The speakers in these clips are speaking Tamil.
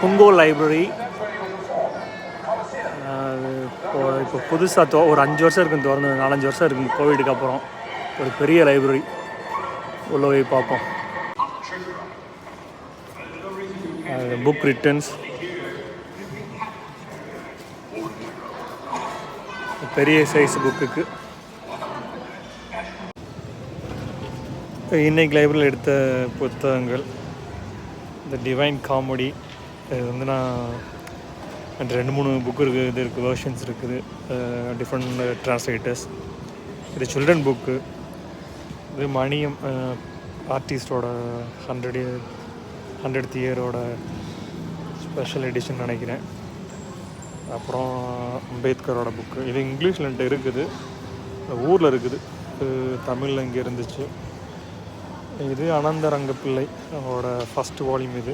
புங்கோ லைப்ரரி. இப்போ புதுசாக ஒரு 5 வருஷம் இருக்குன்னு திறந்து, 4-5 வருஷம் இருக்குங்க கோவிடுக்கு அப்புறம். ஒரு பெரிய லைப்ரரி உள்ள போய் பார்ப்போம். புக் ரிட்டர்ன்ஸ், பெரிய சைஸ் புக்குக்கு. இன்னைக்கு லைப்ரரியில் எடுத்த புத்தகங்கள் இந்த டிவைன் காமெடி. இது வந்து நான் 2-3 புக்கு இருக்குது, இது இருக்குது, வேர்ஷன்ஸ் இருக்குது, டிஃப்ரெண்ட் ட்ரான்ஸ்லேட்டர்ஸ். இது சில்ட்ரன் புக்கு. இது மணியம் ஆர்டிஸ்டோட 100th இயரோட ஸ்பெஷல் எடிஷன் நினைக்கிறேன். அப்புறம் அம்பேத்கரோட புக்கு. இது இங்கிலீஷில் இருக்குது, ஊரில் இருக்குது, தமிழில் இங்கே இருந்துச்சு. இது அனந்தரங்கப்பிள்ளை அவரோட ஃபஸ்ட் வால்யூம். இது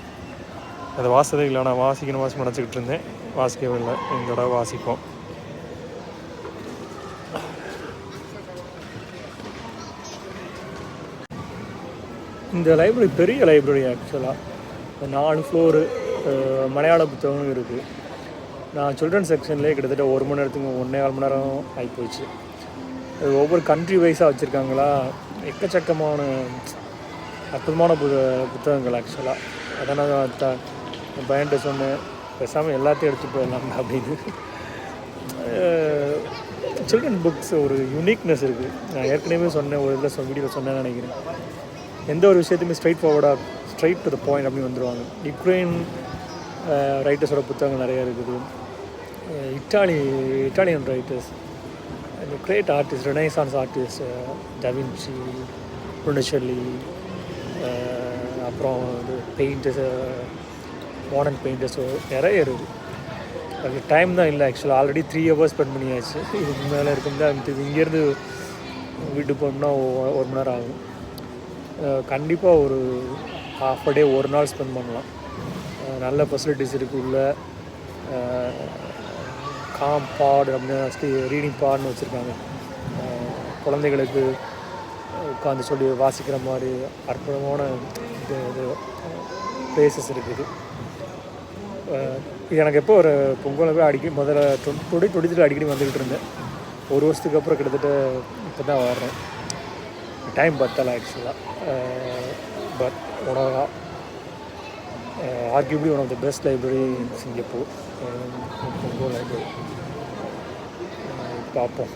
அதை வாசதே இல்லை, நான் வாசிக்கணும் நினச்சிக்கிட்டு இருந்தேன், வாசிக்கவே இல்லை. எங்களோட வாசிப்போம். இந்த லைப்ரரி பெரிய லைப்ரரி ஆக்சுவலாக. 4 ஃப்ளோரு, மலையாள புத்தகங்களும் இருக்குது. நான் சில்ட்ரன் செக்ஷன்லேயே கிட்டத்தட்ட 1 மணி நேரத்துக்கு 1.25 மணி நேரம் ஆகிப்போச்சு. ஒவ்வொரு கண்ட்ரி வைஸாக வச்சுருக்காங்களா, எக்கச்சக்கமான அற்புதமான புத்தகங்கள் ஆக்சுவலாக. அதான் நான் என் பையன்கிட்ட சொன்னேன், பேசாமல் எல்லாத்தையும் எடுத்து போயிடலாம் அப்படின்னு. சில்ட்ரன் புக்ஸ் ஒரு யூனிக்னஸ் இருக்குது. நான் ஏற்கனவே சொன்னேன், ஒரு இதில் வீடியோவில் சொன்னேன்னு நினைக்கிறேன். எந்த ஒரு விஷயத்தையுமே ஸ்ட்ரைட் டு த பாயிண்ட் அப்படின்னு வந்துடுவாங்க. யுக்ரைன் ரைட்டர்ஸோட புத்தகங்கள் நிறையா இருக்குது. Italian writers, great artist, Renaissance artist, da Vinci, புனிஷெல்லி, அப்புறம் வந்து பெயிண்டர்ஸ், மாடர்ன் பெயிண்டர்ஸோ நிறைய இருக்குது. அது டைம் தான் இல்லை ஆக்சுவலாக. ஆல்ரெடி 3 hours ஸ்பெண்ட் பண்ணியாச்சு. இதுக்கு மேலே இருக்கும்போது இங்கேருந்து வீட்டுக்கு போகணுன்னா 1 மணி நேரம் ஆகும். கண்டிப்பாக ஒரு ½ டே, 1 நாள் ஸ்பெண்ட் பண்ணலாம். நல்ல ஃபெசிலிட்டிஸ் இருக்குது உள்ள. பாட் அப்படின்னு ரீடிங் பாட்னு வச்சுருக்காங்க. குழந்தைகளுக்கு உட்காந்து சொல்லி வாசிக்கிற மாதிரி அற்புதமான இது பிளேசஸ் இருக்குது. இது எனக்கு எப்போ ஒரு பொங்கல் போய் அடிக்கடி முதல்ல 2023 அடிக்கடி வந்துக்கிட்டு இருந்தேன். 1 வருஷத்துக்கு அப்புறம் கிட்டத்தட்ட இப்போ தான் வர்றேன். டைம் பத்தலை ஆக்சுவலாக. But arguably one of the best library in Singapore, Punggol library. பார்ப்போம்.